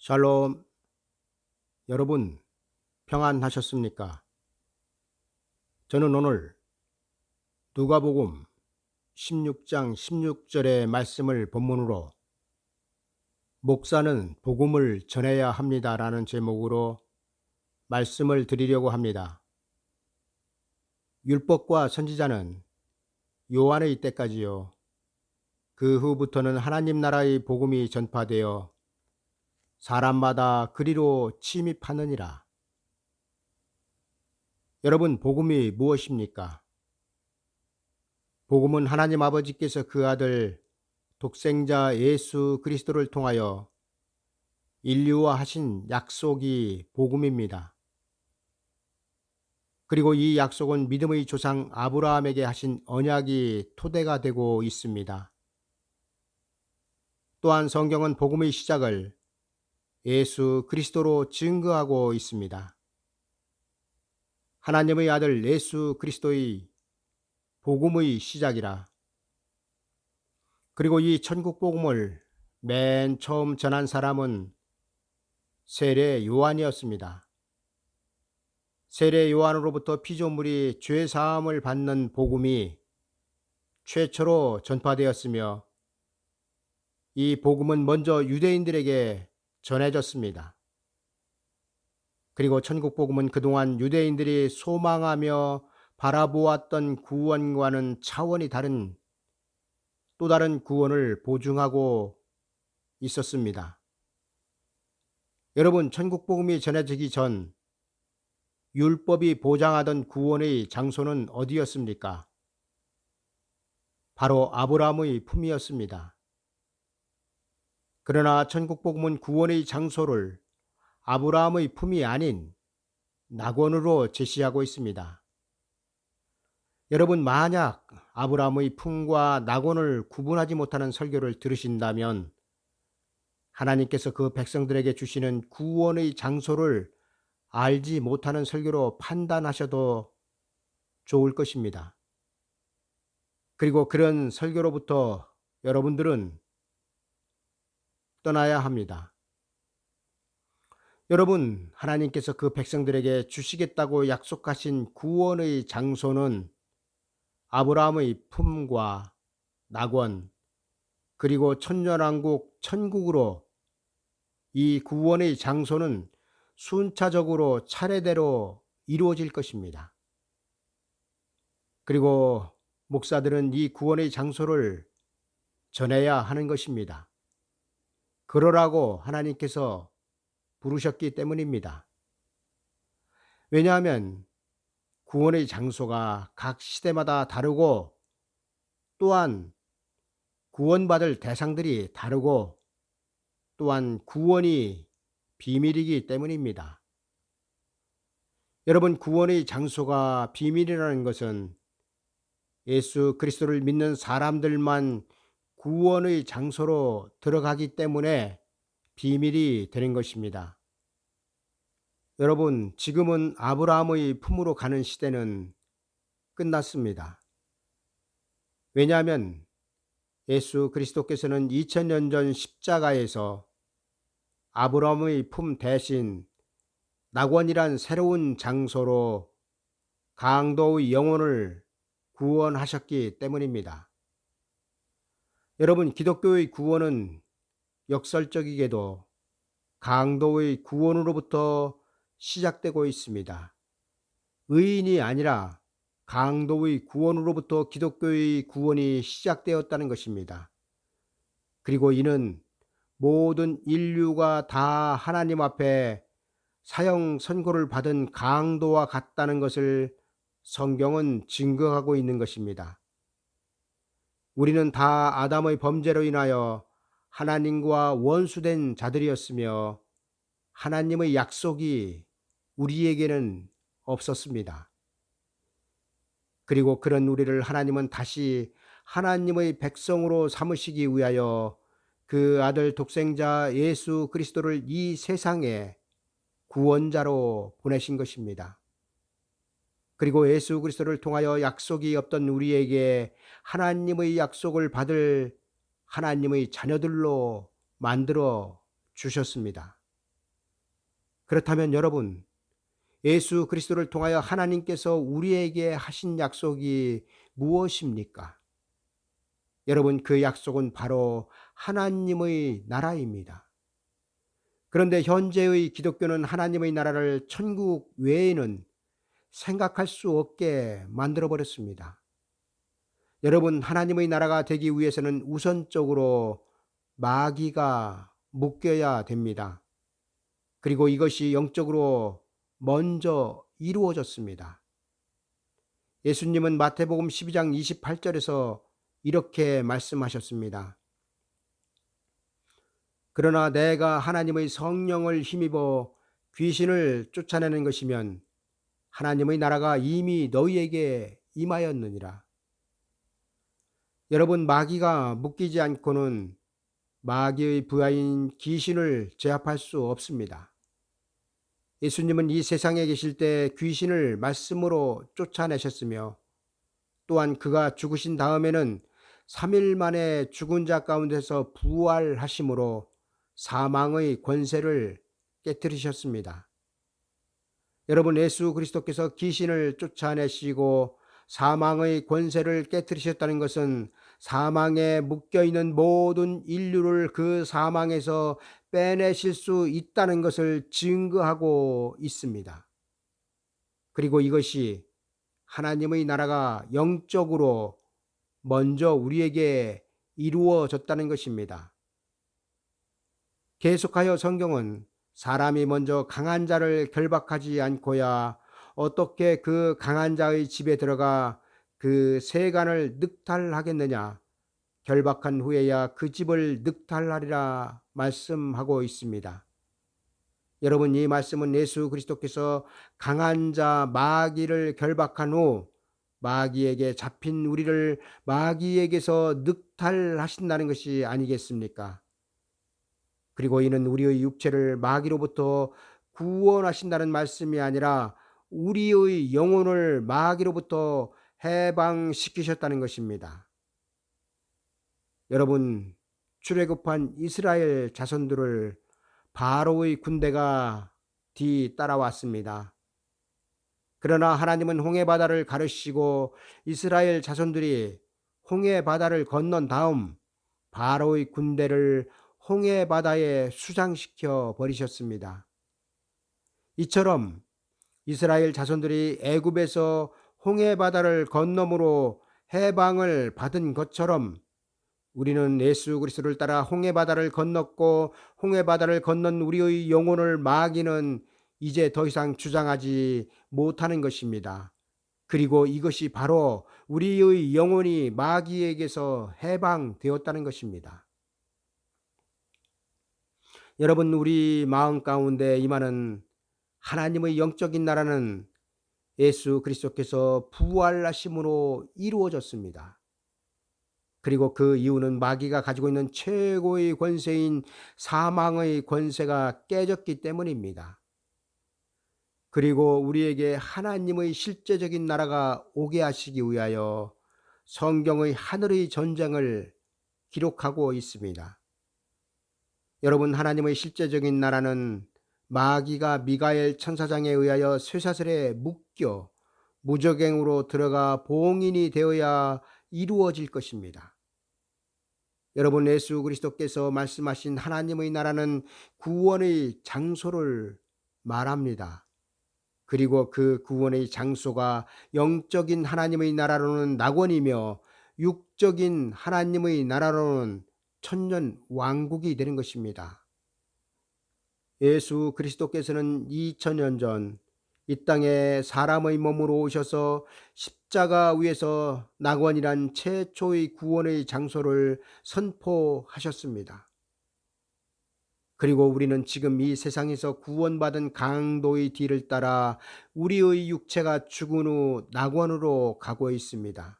샬롬, 여러분 평안하셨습니까? 저는 오늘 누가복음 16장 16절의 말씀을 본문으로 목사는 복음을 전해야 합니다라는 제목으로 말씀을 드리려고 합니다. 율법과 선지자는 요한의 때까지요. 그 후부터는 하나님 나라의 복음이 전파되어 사람마다 그리로 침입하느니라. 여러분, 복음이 무엇입니까? 복음은 하나님 아버지께서 그 아들 독생자 예수 그리스도를 통하여 인류와 하신 약속이 복음입니다. 그리고 이 약속은 믿음의 조상 아브라함에게 하신 언약이 토대가 되고 있습니다. 또한 성경은 복음의 시작을 예수 그리스도로 증거하고 있습니다. 하나님의 아들 예수 그리스도의 복음의 시작이라. 그리고 이 천국 복음을 맨 처음 전한 사람은 세례 요한이었습니다. 세례 요한으로부터 피조물이 죄 사함을 받는 복음이 최초로 전파되었으며 이 복음은 먼저 유대인들에게 전해졌습니다. 그리고 천국 복음은 그동안 유대인들이 소망하며 바라보았던 구원과는 차원이 다른 또 다른 구원을 보증하고 있었습니다. 여러분, 천국 복음이 전해지기 전 율법이 보장하던 구원의 장소는 어디였습니까? 바로 아브라함의 품이었습니다. 그러나 천국 복음은 구원의 장소를 아브라함의 품이 아닌 낙원으로 제시하고 있습니다. 여러분, 만약 아브라함의 품과 낙원을 구분하지 못하는 설교를 들으신다면 하나님께서 그 백성들에게 주시는 구원의 장소를 알지 못하는 설교로 판단하셔도 좋을 것입니다. 그리고 그런 설교로부터 여러분들은 떠나야 합니다. 여러분, 하나님께서 그 백성들에게 주시겠다고 약속하신 구원의 장소는 아브라함의 품과 낙원, 그리고 천년왕국 천국으로 이 구원의 장소는 순차적으로 차례대로 이루어질 것입니다. 그리고 목사들은 이 구원의 장소를 전해야 하는 것입니다. 그러라고 하나님께서 부르셨기 때문입니다. 왜냐하면 구원의 장소가 각 시대마다 다르고 또한 구원받을 대상들이 다르고 또한 구원이 비밀이기 때문입니다. 여러분, 구원의 장소가 비밀이라는 것은 예수 그리스도를 믿는 사람들만 구원의 장소로 들어가기 때문에 비밀이 되는 것입니다. 여러분, 지금은 아브라함의 품으로 가는 시대는 끝났습니다. 왜냐하면 예수 그리스도께서는 2000년 전 십자가에서 아브라함의 품 대신 낙원이란 새로운 장소로 강도의 영혼을 구원하셨기 때문입니다. 여러분, 기독교의 구원은 역설적이게도 강도의 구원으로부터 시작되고 있습니다. 의인이 아니라 강도의 구원으로부터 기독교의 구원이 시작되었다는 것입니다. 그리고 이는 모든 인류가 다 하나님 앞에 사형 선고를 받은 강도와 같다는 것을 성경은 증거하고 있는 것입니다. 우리는 다 아담의 범죄로 인하여 하나님과 원수된 자들이었으며 하나님의 약속이 우리에게는 없었습니다. 그리고 그런 우리를 하나님은 다시 하나님의 백성으로 삼으시기 위하여 그 아들 독생자 예수 그리스도를 이 세상에 구원자로 보내신 것입니다. 그리고 예수 그리스도를 통하여 약속이 없던 우리에게 하나님의 약속을 받을 하나님의 자녀들로 만들어 주셨습니다. 그렇다면 여러분, 예수 그리스도를 통하여 하나님께서 우리에게 하신 약속이 무엇입니까? 여러분, 그 약속은 바로 하나님의 나라입니다. 그런데 현재의 기독교는 하나님의 나라를 천국 외에는 생각할 수 없게 만들어 버렸습니다. 여러분, 하나님의 나라가 되기 위해서는 우선적으로 마귀가 묶여야 됩니다. 그리고 이것이 영적으로 먼저 이루어졌습니다. 예수님은 마태복음 12장 28절에서 이렇게 말씀하셨습니다. 그러나 내가 하나님의 성령을 힘입어 귀신을 쫓아내는 것이면 하나님의 나라가 이미 너희에게 임하였느니라. 여러분, 마귀가 묶이지 않고는 마귀의 부하인 귀신을 제압할 수 없습니다. 예수님은 이 세상에 계실 때 귀신을 말씀으로 쫓아내셨으며 또한 그가 죽으신 다음에는 3일 만에 죽은 자 가운데서 부활하심으로 사망의 권세를 깨뜨리셨습니다. 여러분, 예수 그리스도께서 귀신을 쫓아내시고 사망의 권세를 깨뜨리셨다는 것은 사망에 묶여있는 모든 인류를 그 사망에서 빼내실 수 있다는 것을 증거하고 있습니다. 그리고 이것이 하나님의 나라가 영적으로 먼저 우리에게 이루어졌다는 것입니다. 계속하여 성경은 사람이 먼저 강한 자를 결박하지 않고야 어떻게 그 강한 자의 집에 들어가 그 세간을 늑탈하겠느냐, 결박한 후에야 그 집을 늑탈하리라 말씀하고 있습니다. 여러분, 이 말씀은 예수 그리스도께서 강한 자 마귀를 결박한 후 마귀에게 잡힌 우리를 마귀에게서 늑탈하신다는 것이 아니겠습니까? 그리고 이는 우리의 육체를 마귀로부터 구원하신다는 말씀이 아니라 우리의 영혼을 마귀로부터 해방시키셨다는 것입니다. 여러분, 출애굽한 이스라엘 자손들을 바로의 군대가 뒤따라왔습니다. 그러나 하나님은 홍해바다를 가르시고 이스라엘 자손들이 홍해바다를 건넌 다음 바로의 군대를 홍해바다에 수장시켜 버리셨습니다. 이처럼 이스라엘 자손들이 애굽에서 홍해바다를 건너므로 해방을 받은 것처럼 우리는 예수 그리스도를 따라 홍해바다를 건넜고 홍해바다를 건넌 우리의 영혼을 마귀는 이제 더 이상 주장하지 못하는 것입니다. 그리고 이것이 바로 우리의 영혼이 마귀에게서 해방되었다는 것입니다. 여러분, 우리 마음 가운데 임하는 하나님의 영적인 나라는 예수 그리스도께서 부활하심으로 이루어졌습니다. 그리고 그 이유는 마귀가 가지고 있는 최고의 권세인 사망의 권세가 깨졌기 때문입니다. 그리고 우리에게 하나님의 실제적인 나라가 오게 하시기 위하여 성경의 하늘의 전쟁을 기록하고 있습니다. 여러분, 하나님의 실제적인 나라는 마귀가 미가엘 천사장에 의하여 쇠사슬에 묶여 무저갱으로 들어가 봉인이 되어야 이루어질 것입니다. 여러분, 예수 그리스도께서 말씀하신 하나님의 나라는 구원의 장소를 말합니다. 그리고 그 구원의 장소가 영적인 하나님의 나라로는 낙원이며 육적인 하나님의 나라로는 천년 왕국이 되는 것입니다. 예수 그리스도께서는 2000년 전 이 땅에 사람의 몸으로 오셔서 십자가 위에서 낙원이란 최초의 구원의 장소를 선포하셨습니다. 그리고 우리는 지금 이 세상에서 구원받은 강도의 뒤를 따라 우리의 육체가 죽은 후 낙원으로 가고 있습니다.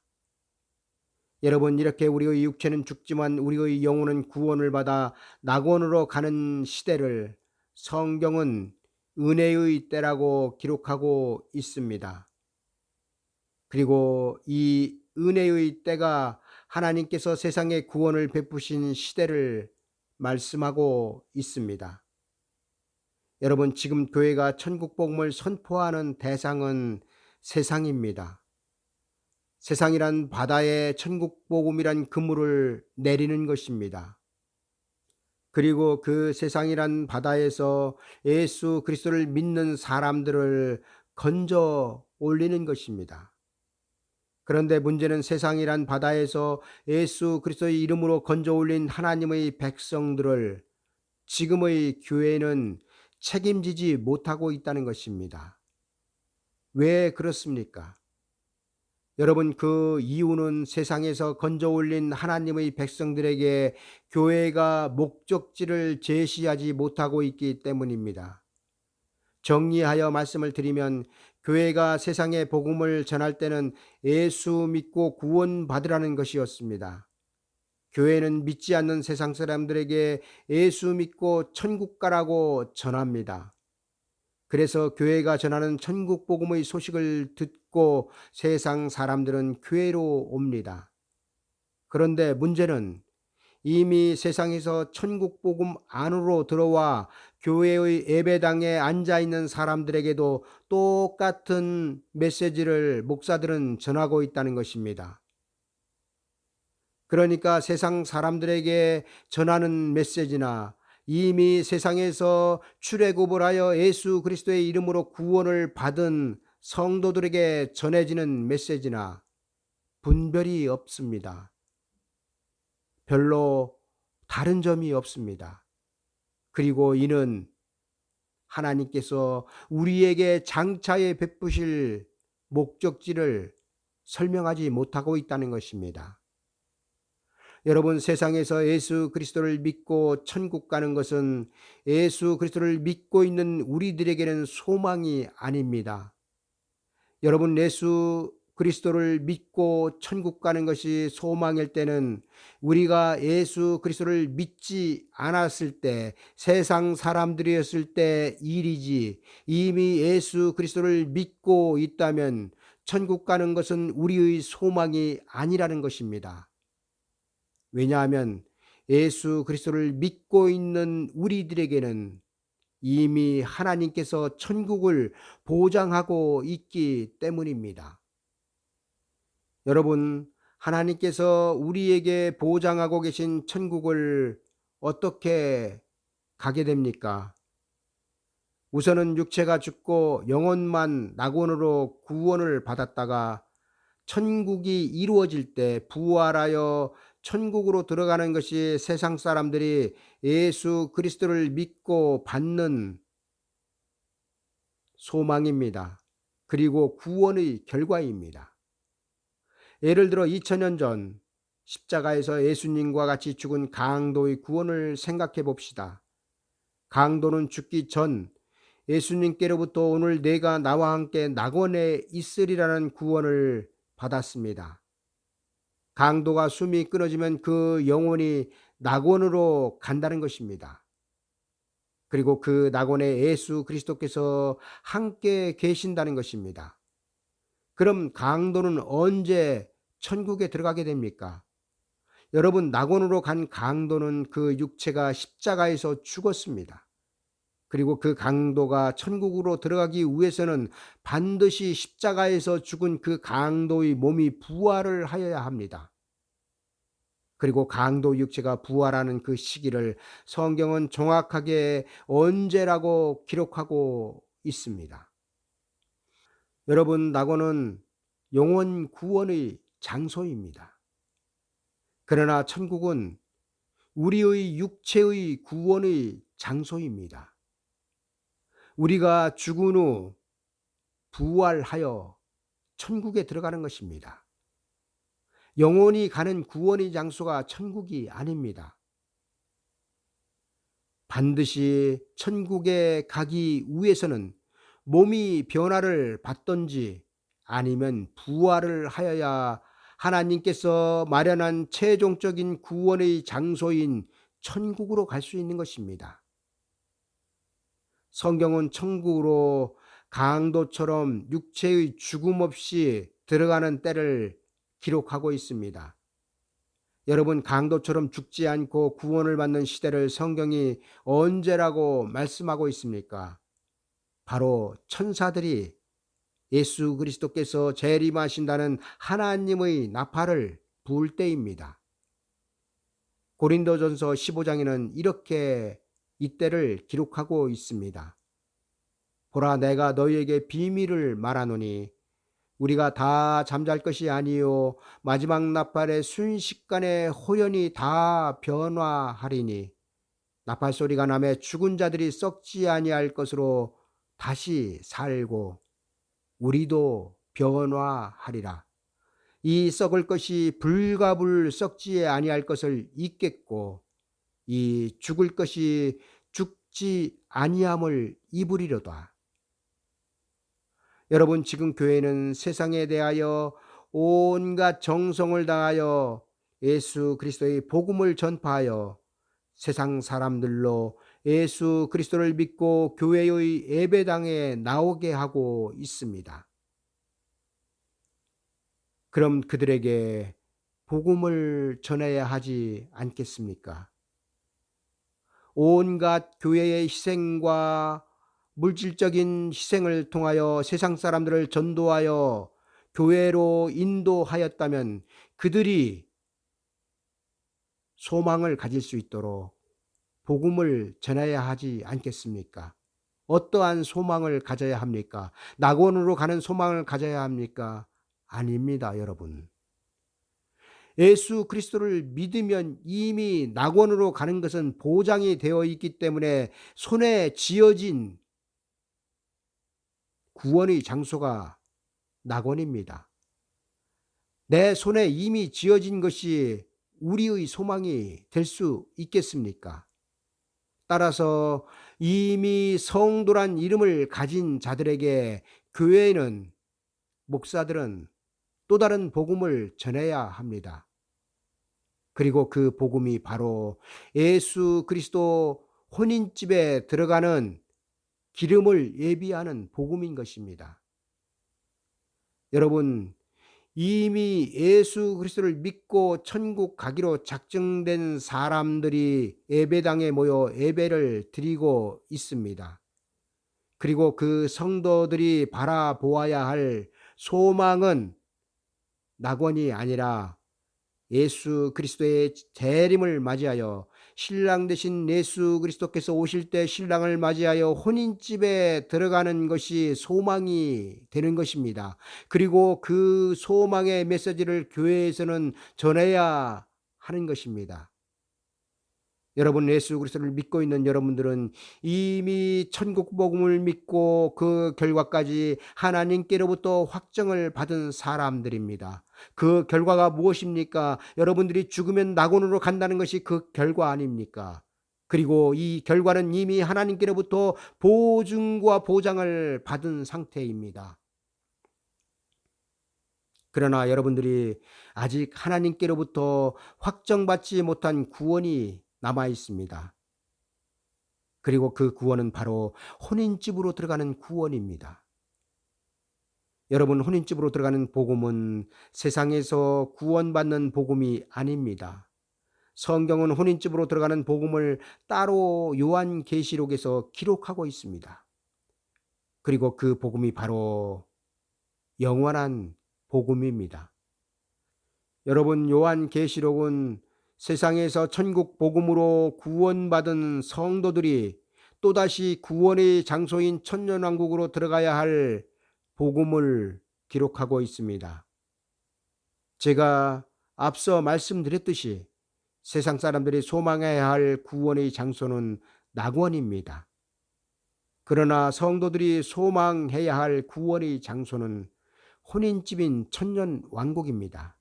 여러분, 이렇게 우리의 육체는 죽지만 우리의 영혼은 구원을 받아 낙원으로 가는 시대를 성경은 은혜의 때라고 기록하고 있습니다. 그리고 이 은혜의 때가 하나님께서 세상에 구원을 베푸신 시대를 말씀하고 있습니다. 여러분, 지금 교회가 천국 복음을 선포하는 대상은 세상입니다. 세상이란 바다에 천국 복음이란 그물을 내리는 것입니다. 그리고 그 세상이란 바다에서 예수 그리스도를 믿는 사람들을 건져 올리는 것입니다. 그런데 문제는 세상이란 바다에서 예수 그리스도의 이름으로 건져 올린 하나님의 백성들을 지금의 교회는 책임지지 못하고 있다는 것입니다. 왜 그렇습니까? 여러분, 그 이유는 세상에서 건져 올린 하나님의 백성들에게 교회가 목적지를 제시하지 못하고 있기 때문입니다. 정리하여 말씀을 드리면, 교회가 세상에 복음을 전할 때는 예수 믿고 구원받으라는 것이었습니다. 교회는 믿지 않는 세상 사람들에게 예수 믿고 천국 가라고 전합니다. 그래서 교회가 전하는 천국 복음의 소식을 듣고 세상 사람들은 교회로 옵니다. 그런데 문제는 이미 세상에서 천국 복음 안으로 들어와 교회의 예배당에 앉아 있는 사람들에게도 똑같은 메시지를 목사들은 전하고 있다는 것입니다. 그러니까 세상 사람들에게 전하는 메시지나 이미 세상에서 출애굽을 하여 예수 그리스도의 이름으로 구원을 받은 성도들에게 전해지는 메시지나 분별이 없습니다. 별로 다른 점이 없습니다. 그리고 이는 하나님께서 우리에게 장차에 베푸실 목적지를 설명하지 못하고 있다는 것입니다. 여러분, 세상에서 예수 그리스도를 믿고 천국 가는 것은 예수 그리스도를 믿고 있는 우리들에게는 소망이 아닙니다. 여러분, 예수 그리스도를 믿고 천국 가는 것이 소망일 때는 우리가 예수 그리스도를 믿지 않았을 때, 세상 사람들이었을 때 일이지, 이미 예수 그리스도를 믿고 있다면 천국 가는 것은 우리의 소망이 아니라는 것입니다. 왜냐하면 예수 그리스도를 믿고 있는 우리들에게는 이미 하나님께서 천국을 보장하고 있기 때문입니다. 여러분, 하나님께서 우리에게 보장하고 계신 천국을 어떻게 가게 됩니까? 우선은 육체가 죽고 영혼만 낙원으로 구원을 받았다가 천국이 이루어질 때 부활하여 천국으로 들어가는 것이 세상 사람들이 예수 그리스도를 믿고 받는 소망입니다. 그리고 구원의 결과입니다. 예를 들어 2000년 전 십자가에서 예수님과 같이 죽은 강도의 구원을 생각해 봅시다. 강도는 죽기 전 예수님께로부터 오늘 내가 나와 함께 낙원에 있으리라는 구원을 받았습니다. 강도가 숨이 끊어지면 그 영혼이 낙원으로 간다는 것입니다. 그리고 그 낙원에 예수 그리스도께서 함께 계신다는 것입니다. 그럼 강도는 언제 천국에 들어가게 됩니까? 여러분, 낙원으로 간 강도는 그 육체가 십자가에서 죽었습니다. 그리고 그 강도가 천국으로 들어가기 위해서는 반드시 십자가에서 죽은 그 강도의 몸이 부활을 하여야 합니다. 그리고 강도 육체가 부활하는 그 시기를 성경은 정확하게 언제라고 기록하고 있습니다. 여러분, 낙원은 영혼 구원의 장소입니다. 그러나 천국은 우리의 육체의 구원의 장소입니다. 우리가 죽은 후 부활하여 천국에 들어가는 것입니다. 영혼이 가는 구원의 장소가 천국이 아닙니다. 반드시 천국에 가기 위해서는 몸이 변화를 받든지 아니면 부활을 하여야 하나님께서 마련한 최종적인 구원의 장소인 천국으로 갈 수 있는 것입니다. 성경은 천국으로 강도처럼 육체의 죽음 없이 들어가는 때를 기록하고 있습니다. 여러분, 강도처럼 죽지 않고 구원을 받는 시대를 성경이 언제라고 말씀하고 있습니까? 바로 천사들이 예수 그리스도께서 재림하신다는 하나님의 나팔을 부을 때입니다. 고린도전서 15장에는 이렇게 이때를 기록하고 있습니다. 보라, 내가 너희에게 비밀을 말하노니 우리가 다 잠잘 것이 아니요 마지막 나팔의 순식간에 호연히 다 변화하리니 나팔 소리가 나매 죽은 자들이 썩지 아니할 것으로 다시 살고 우리도 변화하리라. 이 썩을 것이 불가불 썩지 아니할 것을 잊겠고 이 죽을 것이 죽지 아니함을 입으리로다. 여러분, 지금 교회는 세상에 대하여 온갖 정성을 다하여 예수 그리스도의 복음을 전파하여 세상 사람들로 예수 그리스도를 믿고 교회의 예배당에 나오게 하고 있습니다. 그럼 그들에게 복음을 전해야 하지 않겠습니까? 온갖 교회의 희생과 물질적인 희생을 통하여 세상 사람들을 전도하여 교회로 인도하였다면 그들이 소망을 가질 수 있도록 복음을 전해야 하지 않겠습니까? 어떠한 소망을 가져야 합니까? 낙원으로 가는 소망을 가져야 합니까? 아닙니다, 여러분. 예수 그리스도를 믿으면 이미 낙원으로 가는 것은 보장이 되어 있기 때문에 손에 쥐어진 구원의 장소가 낙원입니다. 내 손에 이미 쥐어진 것이 우리의 소망이 될 수 있겠습니까? 따라서 이미 성도란 이름을 가진 자들에게 교회는, 목사들은 또 다른 복음을 전해야 합니다. 그리고 그 복음이 바로 예수 그리스도 혼인집에 들어가는 기름을 예비하는 복음인 것입니다. 여러분, 이미 예수 그리스도를 믿고 천국 가기로 작정된 사람들이 예배당에 모여 예배를 드리고 있습니다. 그리고 그 성도들이 바라보아야 할 소망은 낙원이 아니라 예수 그리스도의 재림을 맞이하여 신랑 되신 예수 그리스도께서 오실 때 신랑을 맞이하여 혼인집에 들어가는 것이 소망이 되는 것입니다. 그리고 그 소망의 메시지를 교회에서는 전해야 하는 것입니다. 여러분, 예수 그리스도를 믿고 있는 여러분들은 이미 천국 복음을 믿고 그 결과까지 하나님께로부터 확정을 받은 사람들입니다. 그 결과가 무엇입니까? 여러분들이 죽으면 낙원으로 간다는 것이 그 결과 아닙니까? 그리고 이 결과는 이미 하나님께로부터 보증과 보장을 받은 상태입니다. 그러나 여러분들이 아직 하나님께로부터 확정받지 못한 구원이 남아 있습니다. 그리고 그 구원은 바로 혼인집으로 들어가는 구원입니다. 여러분, 혼인집으로 들어가는 복음은 세상에서 구원받는 복음이 아닙니다. 성경은 혼인집으로 들어가는 복음을 따로 요한계시록에서 기록하고 있습니다. 그리고 그 복음이 바로 영원한 복음입니다. 여러분, 요한계시록은 세상에서 천국 복음으로 구원받은 성도들이 또다시 구원의 장소인 천년왕국으로 들어가야 할 복음을 기록하고 있습니다. 제가 앞서 말씀드렸듯이 세상 사람들이 소망해야 할 구원의 장소는 낙원입니다. 그러나 성도들이 소망해야 할 구원의 장소는 혼인집인 천년왕국입니다.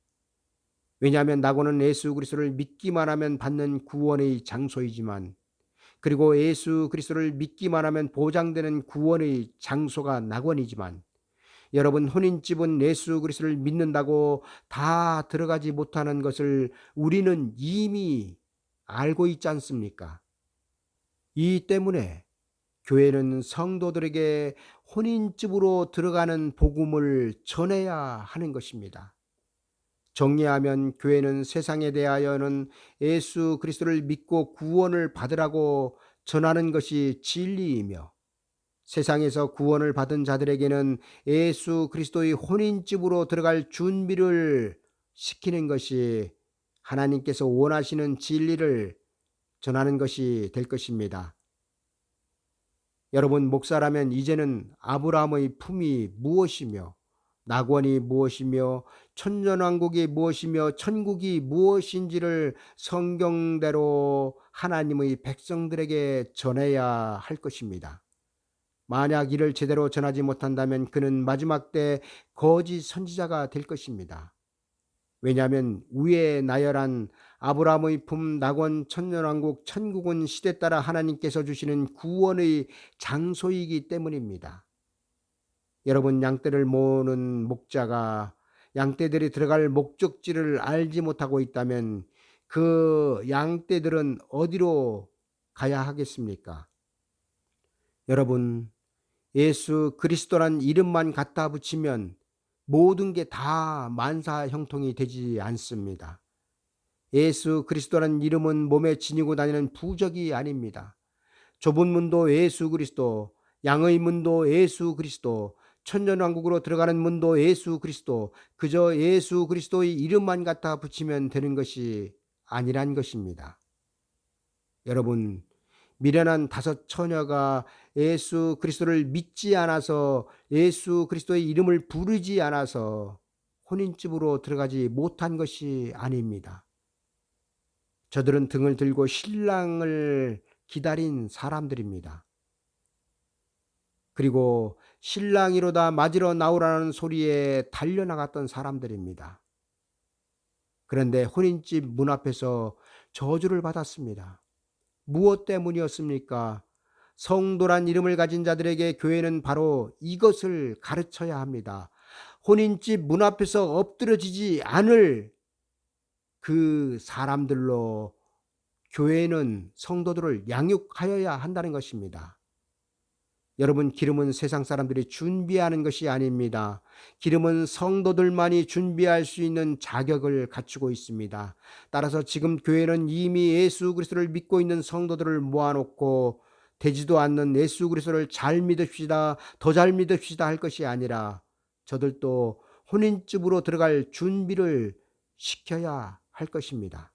왜냐하면 낙원은 예수 그리스도를 믿기만 하면 받는 구원의 장소이지만, 그리고 예수 그리스도를 믿기만 하면 보장되는 구원의 장소가 낙원이지만, 여러분, 혼인집은 예수 그리스도를 믿는다고 다 들어가지 못하는 것을 우리는 이미 알고 있지 않습니까? 이 때문에 교회는 성도들에게 혼인집으로 들어가는 복음을 전해야 하는 것입니다. 정리하면 교회는 세상에 대하여는 예수 그리스도를 믿고 구원을 받으라고 전하는 것이 진리이며, 세상에서 구원을 받은 자들에게는 예수 그리스도의 혼인집으로 들어갈 준비를 시키는 것이 하나님께서 원하시는 진리를 전하는 것이 될 것입니다. 여러분, 목사라면 이제는 아브라함의 품이 무엇이며 낙원이 무엇이며 천년왕국이 무엇이며 천국이 무엇인지를 성경대로 하나님의 백성들에게 전해야 할 것입니다. 만약 이를 제대로 전하지 못한다면 그는 마지막 때 거짓 선지자가 될 것입니다. 왜냐하면 위에 나열한 아브라함의 품, 낙원, 천년왕국, 천국은 시대 따라 하나님께서 주시는 구원의 장소이기 때문입니다. 여러분, 양떼를 모으는 목자가 양떼들이 들어갈 목적지를 알지 못하고 있다면 그 양떼들은 어디로 가야 하겠습니까? 여러분, 예수 그리스도란 이름만 갖다 붙이면 모든 게 다 만사 형통이 되지 않습니다. 예수 그리스도란 이름은 몸에 지니고 다니는 부적이 아닙니다. 좁은 문도 예수 그리스도, 양의 문도 예수 그리스도, 천년왕국으로 들어가는 문도 예수 그리스도, 그저 예수 그리스도의 이름만 갖다 붙이면 되는 것이 아니란 것입니다. 여러분, 미련한 5 처녀가 예수 그리스도를 믿지 않아서, 예수 그리스도의 이름을 부르지 않아서 혼인집으로 들어가지 못한 것이 아닙니다. 저들은 등을 들고 신랑을 기다린 사람들입니다. 그리고 신랑이로다 맞으러 나오라는 소리에 달려나갔던 사람들입니다. 그런데 혼인집 문 앞에서 저주를 받았습니다. 무엇 때문이었습니까? 성도란 이름을 가진 자들에게 교회는 바로 이것을 가르쳐야 합니다. 혼인집 문 앞에서 엎드려지지 않을 그 사람들로 교회는 성도들을 양육하여야 한다는 것입니다. 여러분, 기름은 세상 사람들이 준비하는 것이 아닙니다. 기름은 성도들만이 준비할 수 있는 자격을 갖추고 있습니다. 따라서 지금 교회는 이미 예수 그리스도를 믿고 있는 성도들을 모아놓고 되지도 않는 예수 그리스도를 잘 믿읍시다, 더 잘 믿읍시다 할 것이 아니라 저들도 혼인집으로 들어갈 준비를 시켜야 할 것입니다.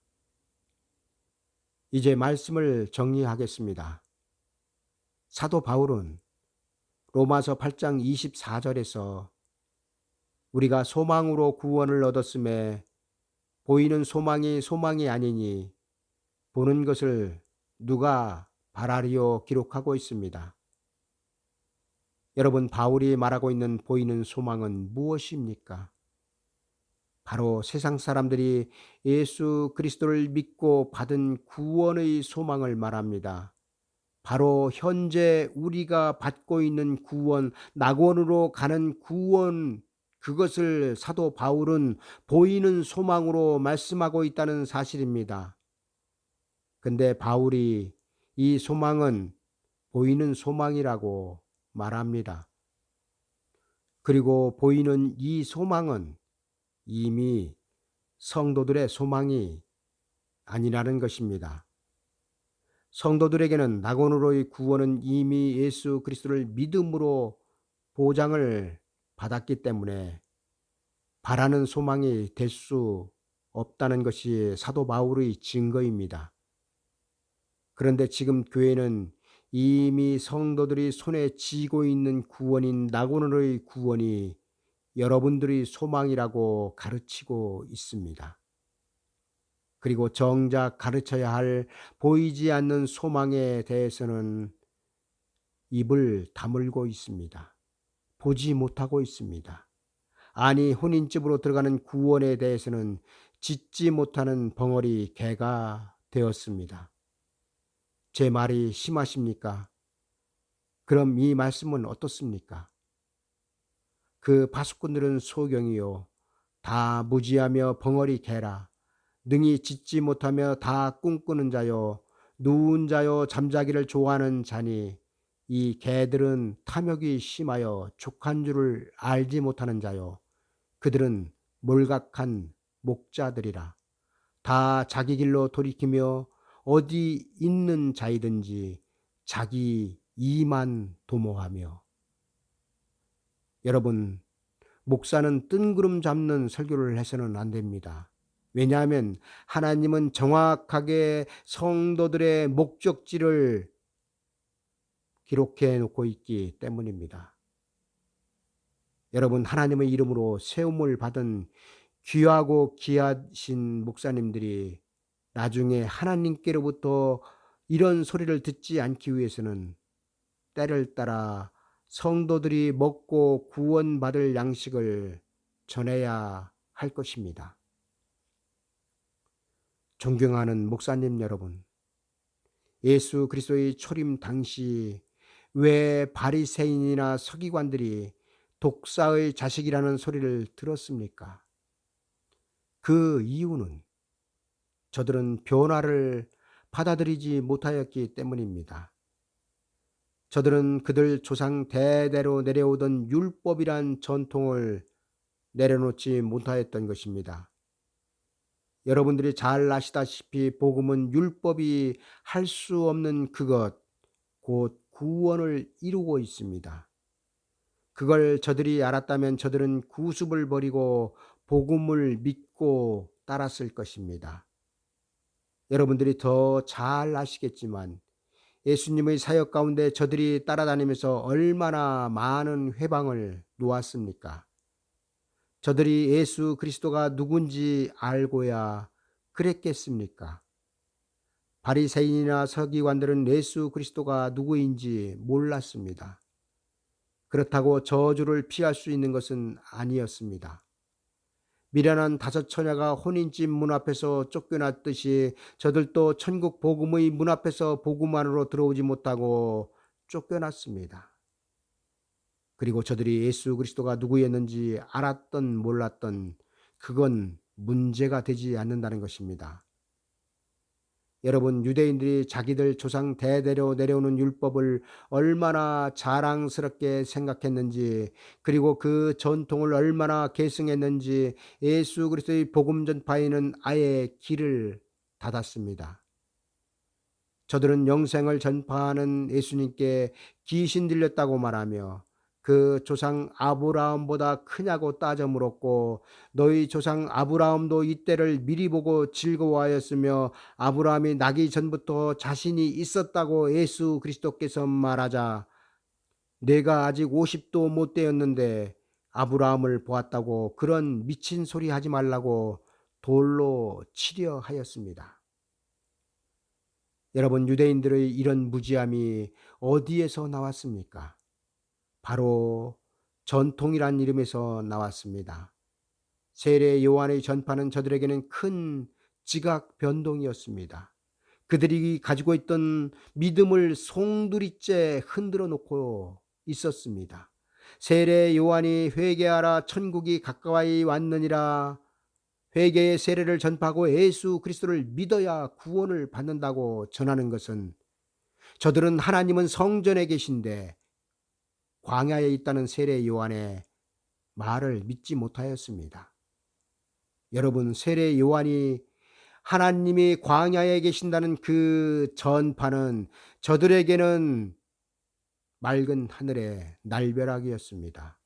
이제 말씀을 정리하겠습니다. 사도 바울은 로마서 8장 24절에서 우리가 소망으로 구원을 얻었음에 보이는 소망이 소망이 아니니 보는 것을 누가 바라리요 기록하고 있습니다. 여러분, 바울이 말하고 있는 보이는 소망은 무엇입니까? 바로 세상 사람들이 예수 그리스도를 믿고 받은 구원의 소망을 말합니다. 바로 현재 우리가 받고 있는 구원, 낙원으로 가는 구원, 그것을 사도 바울은 보이는 소망으로 말씀하고 있다는 사실입니다. 근데 바울이 이 소망은 보이는 소망이라고 말합니다. 그리고 보이는 이 소망은 이미 성도들의 소망이 아니라는 것입니다. 성도들에게는 낙원으로의 구원은 이미 예수 그리스도를 믿음으로 보장을 받았기 때문에 바라는 소망이 될 수 없다는 것이 사도 바울의 증거입니다. 그런데 지금 교회는 이미 성도들이 손에 쥐고 있는 구원인 낙원으로의 구원이 여러분들의 소망이라고 가르치고 있습니다. 그리고 정작 가르쳐야 할 보이지 않는 소망에 대해서는 입을 다물고 있습니다. 보지 못하고 있습니다. 아니, 혼인집으로 들어가는 구원에 대해서는 짖지 못하는 벙어리 개가 되었습니다. 제 말이 심하십니까? 그럼 이 말씀은 어떻습니까? 그 파수꾼들은 소경이요 다 무지하며 벙어리 개라. 능히 짖지 못하며 다 꿈꾸는 자요 누운 자요 잠자기를 좋아하는 자니 이 개들은 탐욕이 심하여 족한 줄을 알지 못하는 자요 그들은 몰각한 목자들이라. 다 자기 길로 돌이키며 어디 있는 자이든지 자기 이만 도모하며. 여러분, 목사는 뜬구름 잡는 설교를 해서는 안 됩니다. 왜냐하면 하나님은 정확하게 성도들의 목적지를 기록해 놓고 있기 때문입니다. 여러분, 하나님의 이름으로 세움을 받은 귀하고 귀하신 목사님들이 나중에 하나님께로부터 이런 소리를 듣지 않기 위해서는 때를 따라 성도들이 먹고 구원받을 양식을 전해야 할 것입니다. 존경하는 목사님 여러분, 예수 그리스도의 초림 당시 왜 바리새인이나 서기관들이 독사의 자식이라는 소리를 들었습니까? 그 이유는 저들은 변화를 받아들이지 못하였기 때문입니다. 저들은 그들 조상 대대로 내려오던 율법이란 전통을 내려놓지 못하였던 것입니다. 여러분들이 잘 아시다시피 복음은 율법이 할 수 없는 그것, 곧 구원을 이루고 있습니다. 그걸 저들이 알았다면 저들은 구습을 버리고 복음을 믿고 따랐을 것입니다. 여러분들이 더 잘 아시겠지만 예수님의 사역 가운데 저들이 따라다니면서 얼마나 많은 회방을 놓았습니까? 저들이 예수 그리스도가 누군지 알고야 그랬겠습니까? 바리새인이나 서기관들은 예수 그리스도가 누구인지 몰랐습니다. 그렇다고 저주를 피할 수 있는 것은 아니었습니다. 미련한 다섯 처녀가 혼인집 문 앞에서 쫓겨났듯이 저들도 천국 복음의 문 앞에서 복음 안으로 들어오지 못하고 쫓겨났습니다. 그리고 저들이 예수 그리스도가 누구였는지 알았던 몰랐던 그건 문제가 되지 않는다는 것입니다. 여러분, 유대인들이 자기들 조상 대대로 내려오는 율법을 얼마나 자랑스럽게 생각했는지, 그리고 그 전통을 얼마나 계승했는지 예수 그리스도의 복음 전파에는 아예 길을 닫았습니다. 저들은 영생을 전파하는 예수님께 귀신 들렸다고 말하며 그 조상 아브라함보다 크냐고 따져 물었고, 너희 조상 아브라함도 이때를 미리 보고 즐거워하였으며 아브라함이 나기 전부터 자신이 있었다고 예수 그리스도께서 말하자, 내가 아직 50도 못 되었는데 아브라함을 보았다고 그런 미친 소리 하지 말라고 돌로 치려 하였습니다. 여러분, 유대인들의 이런 무지함이 어디에서 나왔습니까? 바로 전통이란 이름에서 나왔습니다. 세례 요한의 전파는 저들에게는 큰 지각 변동이었습니다. 그들이 가지고 있던 믿음을 송두리째 흔들어 놓고 있었습니다. 세례 요한이 회개하라 천국이 가까이 왔느니라, 회개의 세례를 전파하고 예수 그리스도를 믿어야 구원을 받는다고 전하는 것은 저들은 하나님은 성전에 계신데 광야에 있다는 세례 요한의 말을 믿지 못하였습니다. 여러분, 세례 요한이 하나님이 광야에 계신다는 그 전파는 저들에게는 맑은 하늘의 날벼락이었습니다.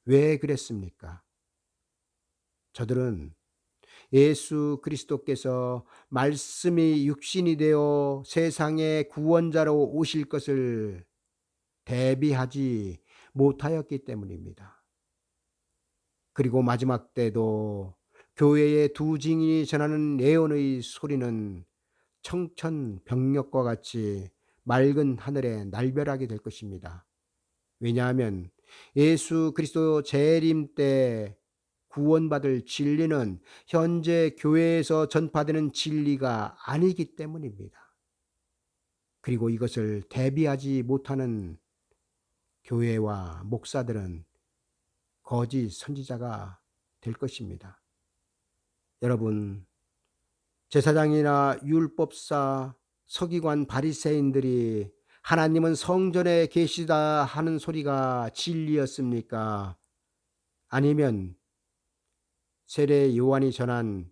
왜 그랬습니까? 저들은 예수 그리스도께서 말씀이 육신이 되어 세상의 구원자로 오실 것을 대비하지 못하였기 때문입니다. 그리고 마지막 때도 교회의 두 증인이 전하는 예언의 소리는 청천벽력과 같이 맑은 하늘의 날벼락이 될 것입니다. 왜냐하면 예수 그리스도 재림 때 구원받을 진리는 현재 교회에서 전파되는 진리가 아니기 때문입니다. 그리고 이것을 대비하지 못하는 교회와 목사들은 거짓 선지자가 될 것입니다. 여러분, 제사장이나 율법사, 서기관, 바리새인들이 하나님은 성전에 계시다 하는 소리가 진리였습니까? 아니면 세례 요한이 전한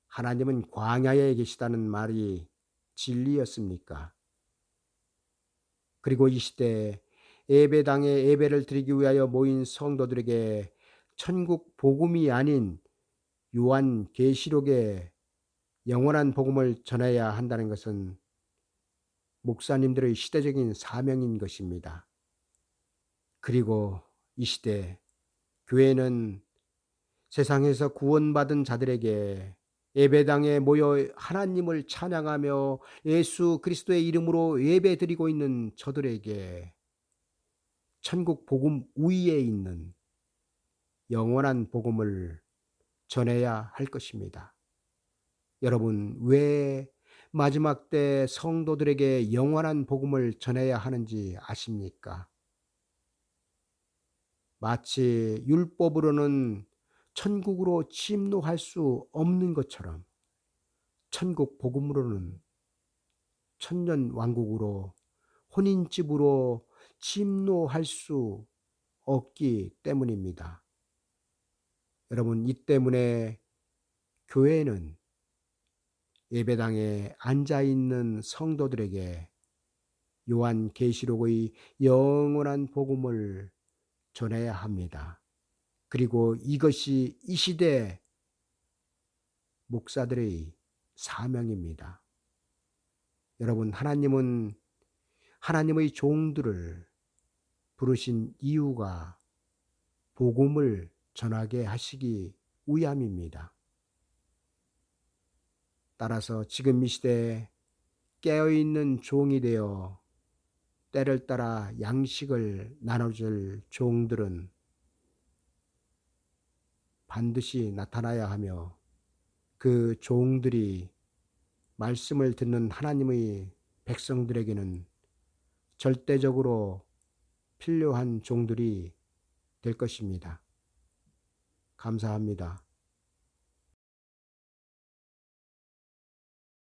하나님은 광야에 계시다는 말이 진리였습니까? 그리고 이 시대에 예배당에 예배를 드리기 위하여 모인 성도들에게 천국 복음이 아닌 요한 계시록의 영원한 복음을 전해야 한다는 것은 목사님들의 시대적인 사명인 것입니다. 그리고 이 시대 교회는 세상에서 구원받은 자들에게 예배당에 모여 하나님을 찬양하며 예수 그리스도의 이름으로 예배드리고 있는 저들에게 천국 복음 위에 있는 영원한 복음을 전해야 할 것입니다. 여러분, 왜 마지막 때 성도들에게 영원한 복음을 전해야 하는지 아십니까? 마치 율법으로는 천국으로 침노할 수 없는 것처럼 천국 복음으로는 천년 왕국으로 혼인집으로 침노할 수 없기 때문입니다. 여러분, 이 때문에 교회는 예배당에 앉아있는 성도들에게 요한 계시록의 영원한 복음을 전해야 합니다. 그리고 이것이 이 시대 목사들의 사명입니다. 여러분, 하나님은 하나님의 종들을 부르신 이유가 복음을 전하게 하시기 위함입니다. 따라서 지금 이 시대에 깨어있는 종이 되어 때를 따라 양식을 나눠줄 종들은 반드시 나타나야 하며 그 종들이 말씀을 듣는 하나님의 백성들에게는 절대적으로 필요한 종들이 될 것입니다. 감사합니다.